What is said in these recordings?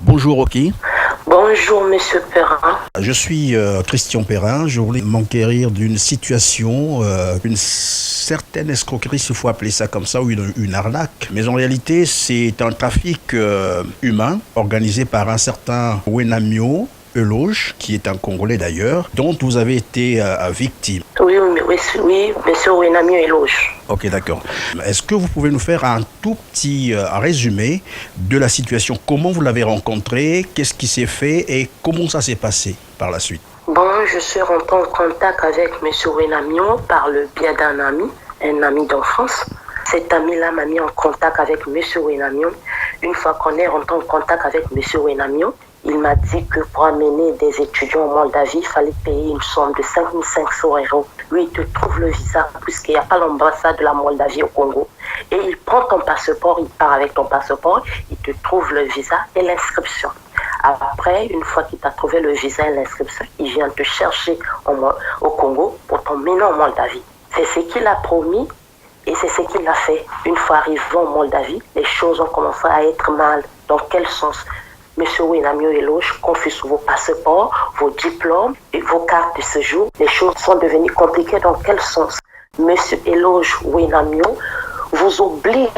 Bonjour Rocky. Bonjour Monsieur Perrin. Je suis Christian Perrin. Je voulais m'enquérir d'une situation, une certaine escroquerie, s'il faut appeler ça comme ça, ou une arnaque. Mais en réalité, c'est un trafic humain organisé par un certain Wenamio Eloge, qui est un Congolais d'ailleurs, dont vous avez été victime. Oui, Monsieur Wenamio Eloge. Ok, d'accord. Est-ce que vous pouvez nous faire un tout petit résumé de la situation? Comment vous l'avez rencontré? Qu'est-ce qui s'est fait? Et comment ça s'est passé par la suite? Bon, je suis rentré en contact avec Monsieur Wenamio par le biais d'un ami d'enfance. Cet ami-là m'a mis en contact avec Monsieur Wenamio. Une fois qu'on est rentré en contact avec Monsieur Wenamio, il m'a dit que pour amener des étudiants en Moldavie, il fallait payer une somme de 5 500 €. Lui, il te trouve le visa, puisqu'il n'y a pas l'ambassade de la Moldavie au Congo. Et il prend ton passeport, il part avec ton passeport, il te trouve le visa et l'inscription. Après, une fois qu'il t'a trouvé le visa et l'inscription, il vient te chercher au Congo pour t'emmener en Moldavie. C'est ce qu'il a promis et c'est ce qu'il a fait. Une fois arrivé en Moldavie, les choses ont commencé à être mal. Dans quel sens? Monsieur Wenamio Eloge confisque vos passeports, vos diplômes et vos cartes de séjour. Les choses sont devenues compliquées. Dans quel sens? Monsieur Eloge Wenamio vous oblige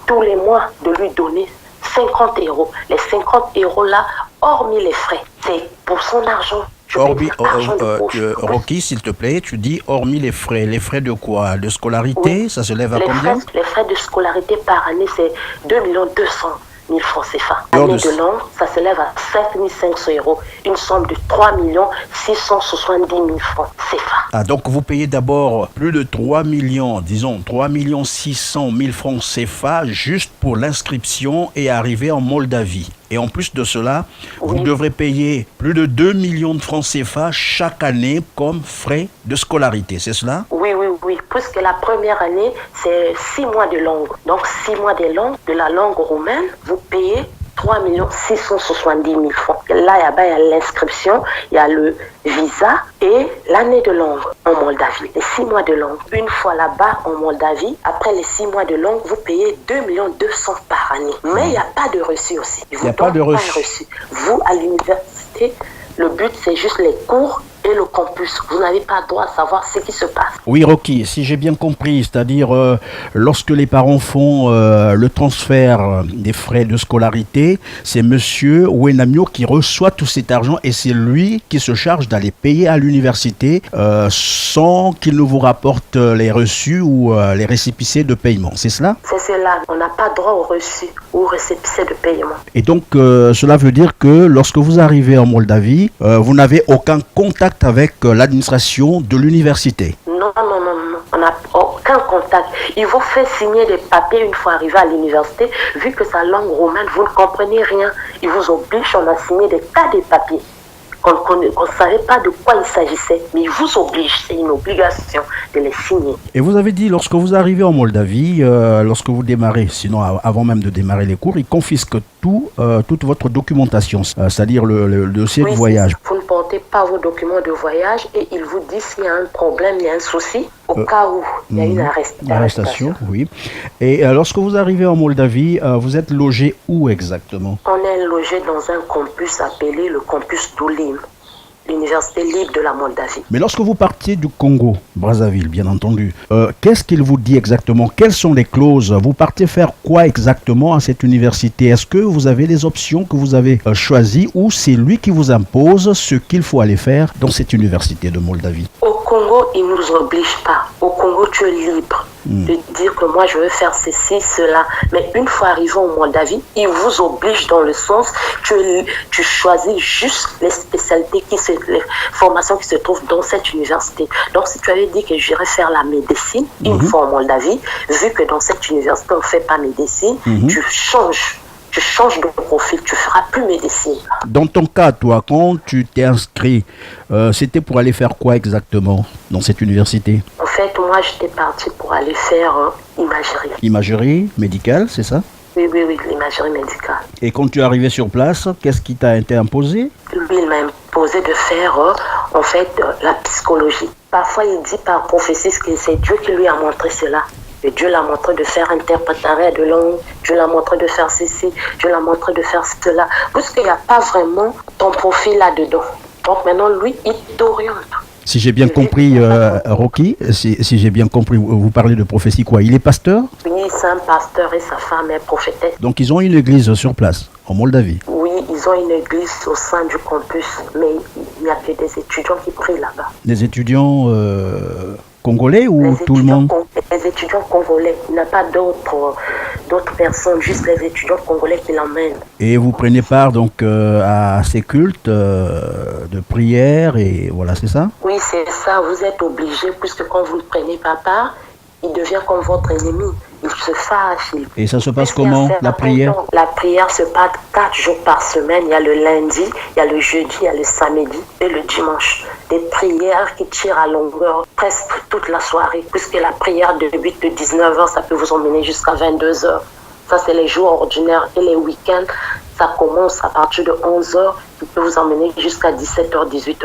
tous les mois de lui donner 50 €. Les 50 € là, hormis les frais, c'est pour son argent. Rocky, s'il te plaît, tu dis hormis les frais. Les frais de quoi? De scolarité? Oui. Ça se lève à combien? Les frais de scolarité par année, c'est 2 200 000 francs CFA. L'année de langue, ça se lève à 5 500 €. Une somme de 3 670 000 francs CFA. Ah, donc vous payez d'abord plus de 3 600 000 francs CFA juste pour l'inscription et arriver en Moldavie. Et en plus de cela, vous devrez payer plus de 2 millions de francs CFA chaque année comme frais de scolarité, c'est cela? Oui. Puisque la première année, c'est 6 mois de langue. Donc 6 mois de la langue roumaine, vous payez 3 670 000 francs. Là, il y a l'inscription, il y a le visa et l'année de langue en Moldavie. Les 6 mois de langue. Une fois là-bas en Moldavie, après les 6 mois de langue, vous payez 2 200 000 par année. Mais il n'y a pas de reçu aussi. Il n'y a pas de reçu. Vous, à l'université, le but, c'est juste les cours et le campus. Vous n'avez pas le droit à savoir ce qui se passe. Oui, Rocky, si j'ai bien compris, c'est-à-dire lorsque les parents font le transfert des frais de scolarité, c'est monsieur Wenamio qui reçoit tout cet argent et c'est lui qui se charge d'aller payer à l'université sans qu'il ne vous rapporte les reçus ou les récépissés de paiement. C'est cela? C'est cela. On n'a pas droit aux reçus ou aux récépissés de paiement. Et donc, cela veut dire que lorsque vous arrivez en Moldavie, vous n'avez aucun contact avec l'administration de l'université? Non, on n'a aucun contact. Il vous fait signer des papiers une fois arrivé à l'université. Vu que sa langue roumaine, vous ne comprenez rien. Il vous oblige, on a signé des tas de papiers. On ne savait pas de quoi il s'agissait, mais il vous oblige, c'est une obligation de les signer. Et vous avez dit, lorsque vous arrivez en Moldavie, lorsque vous démarrez, sinon avant même de démarrer les cours, ils confisquent toute votre documentation, c'est-à-dire le dossier de voyage. Vous ne portez pas vos documents de voyage et ils vous disent s'il y a un problème, il y a un souci, au cas où il y a une arrestation. Oui. Et lorsque vous arrivez en Moldavie, vous êtes logé où exactement? On est logé dans un campus appelé le campus d'Oulim, l'université libre de la Moldavie. Mais lorsque vous partiez du Congo, Brazzaville, bien entendu, qu'est-ce qu'il vous dit exactement? Quelles sont les clauses? Vous partez faire quoi exactement à cette université? Est-ce que vous avez des options que vous avez choisies ou c'est lui qui vous impose ce qu'il faut aller faire dans cette université de Moldavie? Au Congo, il ne nous oblige pas. Au Congo, tu es libre de dire que moi, je veux faire ceci, cela. Mais une fois arrivé en Moldavie, il vous oblige dans le sens que tu choisis juste les spécialités, les formations qui se trouvent dans cette université. Donc, si tu avais dit que j'irais faire la médecine, une fois en Moldavie, vu que dans cette université, on ne fait pas médecine, tu changes de profil, tu feras plus médecine. Dans ton cas, toi, quand tu t'es inscrit, c'était pour aller faire quoi exactement dans cette université? En fait, moi, j'étais partie pour aller faire imagerie. Imagerie médicale, c'est ça? Oui, l'imagerie médicale. Et quand tu es arrivé sur place, qu'est-ce qui t'a été imposé? Lui, il m'a imposé de faire, la psychologie. Parfois, il dit par prophétie que c'est Dieu qui lui a montré cela. Et Dieu l'a montré de faire interprétariat de langue, Dieu l'a montré de faire ceci, Dieu l'a montré de faire cela. Parce qu'il n'y a pas vraiment ton profil là-dedans. Donc maintenant, lui, il t'oriente. Si j'ai bien compris, Rocky, si j'ai bien compris, vous parlez de prophétie quoi? Il est pasteur? Oui, c'est un pasteur et sa femme est prophétesse. Donc ils ont une église sur place, en Moldavie? Oui, ils ont une église au sein du campus, mais il n'y a que des étudiants qui prient là-bas. Des étudiants congolais ou tout le monde? Les étudiants congolais. Il n'y a pas d'autres personnes, juste les étudiants congolais qui l'emmènent. Et vous prenez part donc à ces cultes de prière et voilà, c'est ça? Oui, c'est ça. Vous êtes obligé, puisque quand vous ne prenez pas part, il devient comme votre ennemi. Il se fâche. Et ça se passe comment, la prière? La prière se passe 4 jours par semaine. Il y a le lundi, il y a le jeudi, il y a le samedi et le dimanche. Des prières qui tirent à longueur presque toute la soirée, puisque la prière débute de 19h, ça peut vous emmener jusqu'à 22h. Ça, c'est les jours ordinaires. Et les week-ends, ça commence à partir de 11h, qui peut vous emmener jusqu'à 17h, 18h.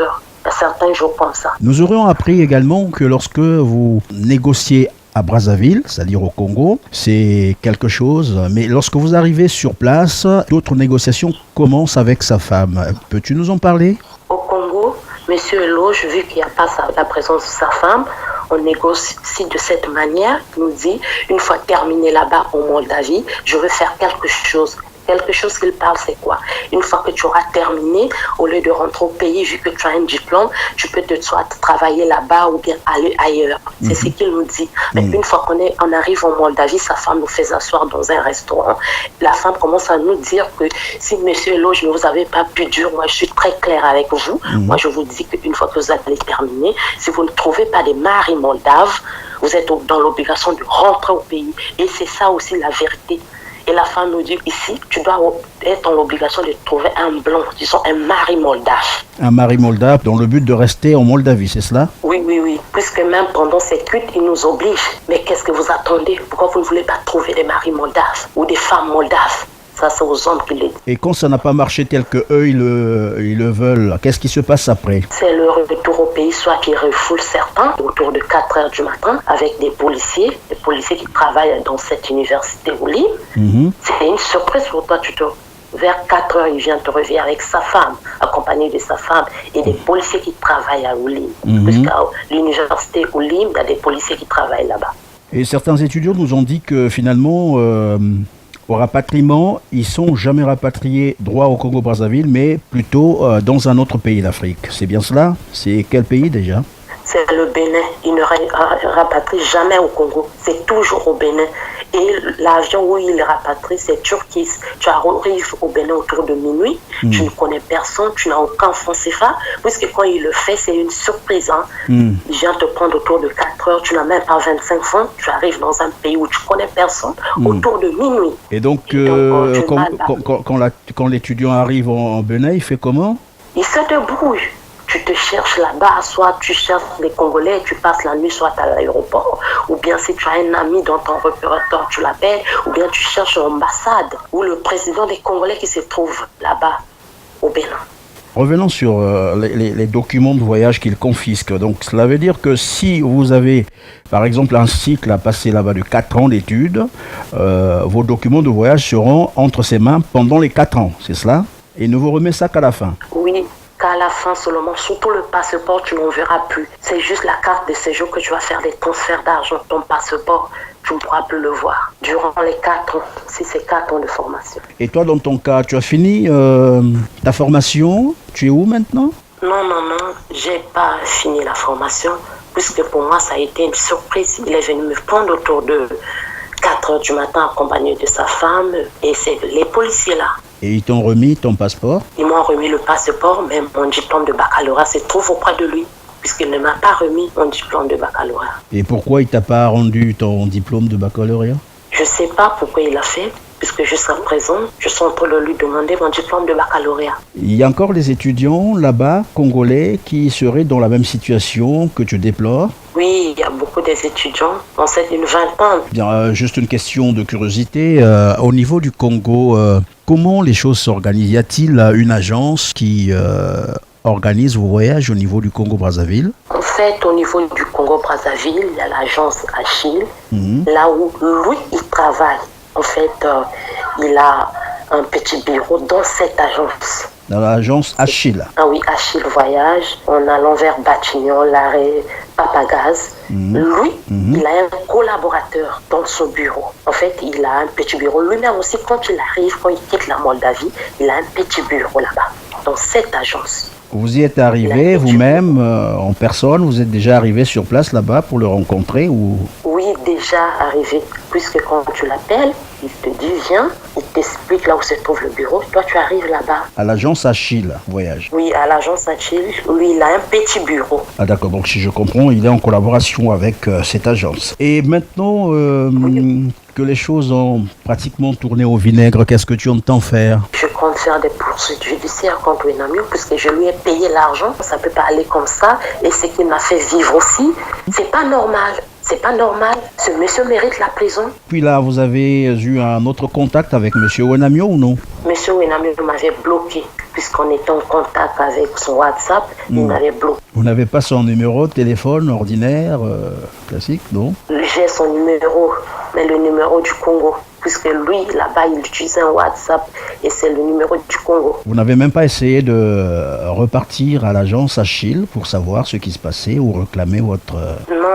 Il y a certains jours comme ça. Nous aurions appris également que lorsque vous négociez à Brazzaville, c'est-à-dire au Congo, c'est quelque chose. Mais lorsque vous arrivez sur place, d'autres négociations commencent avec sa femme. Peux-tu nous en parler? Au Congo, Monsieur Eloge, vu qu'il n'y a pas la présence de sa femme, on négocie de cette manière. Il nous dit, une fois terminé là-bas en Moldavie, je veux faire quelque chose. Quelque chose qu'il parle, c'est quoi? Une fois que tu auras terminé, au lieu de rentrer au pays, vu que tu as un diplôme, tu peux soit travailler là-bas ou bien aller ailleurs. C'est ce qu'il nous dit. Mais une fois qu'on arrive en Moldavie, sa femme nous fait asseoir dans un restaurant. La femme commence à nous dire que si monsieur Eloge ne vous avez pas pu dur, moi je suis très claire avec vous. Moi je vous dis qu'une fois que vous allez terminer, si vous ne trouvez pas des maris moldaves, vous êtes dans l'obligation de rentrer au pays. Et c'est ça aussi la vérité. Et la femme nous dit ici, tu dois être dans l'obligation de trouver un blanc, disons un mari moldave. Un mari moldave dans le but de rester en Moldavie, c'est cela? Oui, oui, oui. Puisque même pendant ces cultes, ils nous obligent. Mais qu'est-ce que vous attendez? Pourquoi vous ne voulez pas trouver des maris moldaves ou des femmes moldaves? Ça, c'est aux hommes qui le disent. Et quand ça n'a pas marché tel qu'eux, ils le veulent, qu'est-ce qui se passe après? C'est le retour au pays, soit qu'ils refoulent certains, autour de 4 heures du matin, avec des policiers qui travaillent dans cette université au Lim. C'est une surprise pour toi, vers 4 heures, il vient te revenir avec sa femme, accompagné de sa femme, et des policiers qui travaillent à Oulim. Puisqu'à l'université Oulim, il y a des policiers qui travaillent là-bas. Et certains étudiants nous ont dit que finalement, au rapatriement, ils ne sont jamais rapatriés droit au Congo-Brazzaville, mais plutôt dans un autre pays d'Afrique. C'est bien cela? C'est quel pays déjà? C'est le Bénin. Ils ne rapatrient jamais au Congo. C'est toujours au Bénin. Et l'avion où il rapatrie, c'est Turquie. Tu arrives au Bénin autour de minuit, tu ne connais personne, tu n'as aucun franc CFA, puisque quand il le fait, c'est une surprise. Il vient te prendre autour de 4 heures, tu n'as même pas 25 francs, tu arrives dans un pays où tu ne connais personne, autour de minuit. Et donc, quand l'étudiant arrive en Bénin, il fait comment? Il se débrouille. Tu te cherches là-bas, soit tu cherches les Congolais, tu passes la nuit soit à l'aéroport, ou bien si tu as un ami dans ton répertoire, tu l'appelles, ou bien tu cherches l'ambassade ou le président des Congolais qui se trouve là-bas, au Bénin. Revenons sur les documents de voyage qu'ils confisquent. Donc, cela veut dire que si vous avez, par exemple, un cycle à passer là-bas de 4 ans d'études, vos documents de voyage seront entre ses mains pendant les 4 ans, c'est cela? Et ne vous remet ça qu'à la fin? Oui. Qu'à la fin seulement, surtout le passeport, tu n'en verras plus. C'est juste la carte de séjour que tu vas faire des transferts d'argent. Ton passeport, tu ne pourras plus le voir. Durant les 4 ans, si c'est 4 ans de formation. Et toi, dans ton cas, tu as fini ta formation? Tu es où maintenant? Non, j'ai pas fini la formation. Puisque pour moi, ça a été une surprise. Il est venu me prendre autour de 4 heures du matin accompagné de sa femme. Et c'est les policiers là. Et ils t'ont remis ton passeport? Ils m'ont remis le passeport, mais mon diplôme de baccalauréat se trouve auprès de lui, puisqu'il ne m'a pas remis mon diplôme de baccalauréat. Et pourquoi il t'a pas rendu ton diplôme de baccalauréat? Je ne sais pas pourquoi il l'a fait, puisque jusqu'à présent, je suis en train de lui demander mon diplôme de baccalauréat. Il y a encore des étudiants là-bas, congolais, qui seraient dans la même situation que tu déplores? Oui, il y a beaucoup des étudiants, on sait une vingtaine. Bien, juste une question de curiosité. Au niveau du Congo, comment les choses s'organisent? Y a-t-il une agence qui organise vos voyages au niveau du Congo-Brazzaville? En fait, au niveau du Congo-Brazzaville, Brazzaville, il y a l'agence Achille, là où lui, il travaille. En fait, il a un petit bureau dans cette agence. Dans l'agence Achille. Ah oui, Achille Voyage, en allant vers Batignan, l'arrêt Papagaz. Lui, il a un collaborateur dans son bureau. En fait, il a un petit bureau. Lui-même aussi, quand il arrive, quand il quitte la Moldavie, il a un petit bureau là-bas, dans cette agence. Vous y êtes arrivé vous-même en personne? Vous êtes déjà arrivé sur place là-bas pour le rencontrer ou... Oui, déjà arrivé. Puisque quand tu l'appelles, il te dit viens, il t'explique là où se trouve le bureau. Toi, tu arrives là-bas. À l'agence Achille Voyage. Oui, à l'agence Achille. Lui, il a un petit bureau. Ah d'accord, donc si je comprends, il est en collaboration avec cette agence. Et maintenant que les choses ont pratiquement tourné au vinaigre, qu'est-ce que tu entends faire? Je compte faire des poursuites judiciaires contre Wenamio puisque je lui ai payé l'argent. Ça ne peut pas aller comme ça. Et ce qu'il m'a fait vivre aussi, c'est pas normal. C'est pas normal. Ce monsieur mérite la prison. Puis là, vous avez eu un autre contact avec monsieur Wenamio ou non? Monsieur Wenamio m'avait bloqué. Puisqu'on était en contact avec son WhatsApp, il m'avait bloqué. Vous n'avez pas son numéro de téléphone ordinaire, classique, non? J'ai son numéro, mais le numéro du Congo. Puisque lui, là-bas, il utilise un WhatsApp et c'est le numéro du Congo. Vous n'avez même pas essayé de repartir à l'agence Achille pour savoir ce qui se passait ou réclamer votre... Non,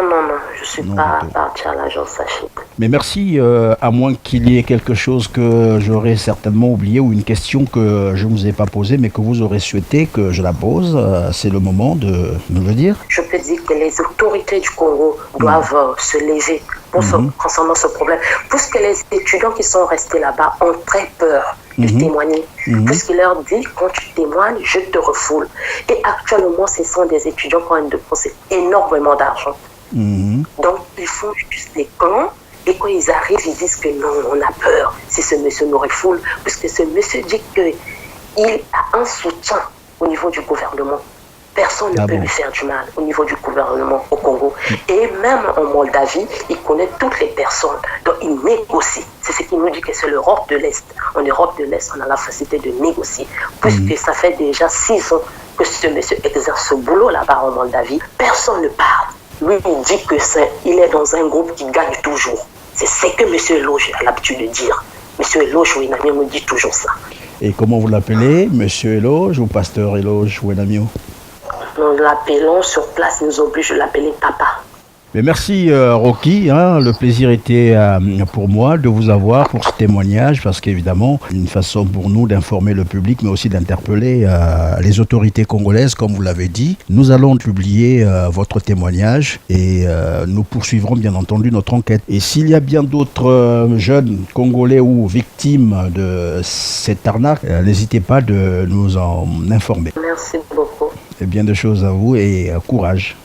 je ne suis pas partie à l'agence Achille. Mais merci, à moins qu'il y ait quelque chose que j'aurais certainement oublié ou une question que je ne vous ai pas posée mais que vous aurez souhaité que je la pose, c'est le moment de me le dire. Je peux dire que les autorités du Congo doivent se lever concernant ce problème. Puisque les étudiants qui sont restés là-bas ont très peur de témoigner. Puisqu'il leur dit, quand tu témoignes, je te refoule. Et actuellement, ce sont des étudiants qui ont dépensé énormément d'argent. Donc, ils font juste des plans. Et quand ils arrivent, ils disent que non, on a peur si ce monsieur nous refoule. Puisque ce monsieur dit qu'il a un soutien au niveau du gouvernement. Personne ne peut lui faire du mal au niveau du gouvernement au Congo. Et même en Moldavie, il connaît toutes les personnes. Donc il négocie. C'est ce qui nous dit que c'est l'Europe de l'Est. En Europe de l'Est, on a la facilité de négocier. Puisque ça fait déjà 6 ans que ce monsieur exerce ce boulot là-bas en Moldavie. Personne ne parle. Lui, il dit qu'il est dans un groupe qui gagne toujours. C'est ce que M. Eloge a l'habitude de dire. M. Eloge Wenamio me dit toujours ça. Et comment vous l'appelez, M. Eloge ou Pasteur Eloge Wenamio? Nous l'appelons sur place, il nous oblige de l'appeler Papa. Mais merci Rocky, le plaisir était pour moi de vous avoir pour ce témoignage parce qu'évidemment, une façon pour nous d'informer le public mais aussi d'interpeller les autorités congolaises comme vous l'avez dit. Nous allons publier votre témoignage et nous poursuivrons bien entendu notre enquête. Et s'il y a bien d'autres jeunes congolais ou victimes de cette arnaque, n'hésitez pas de nous en informer. Merci beaucoup. Et bien de choses à vous et courage.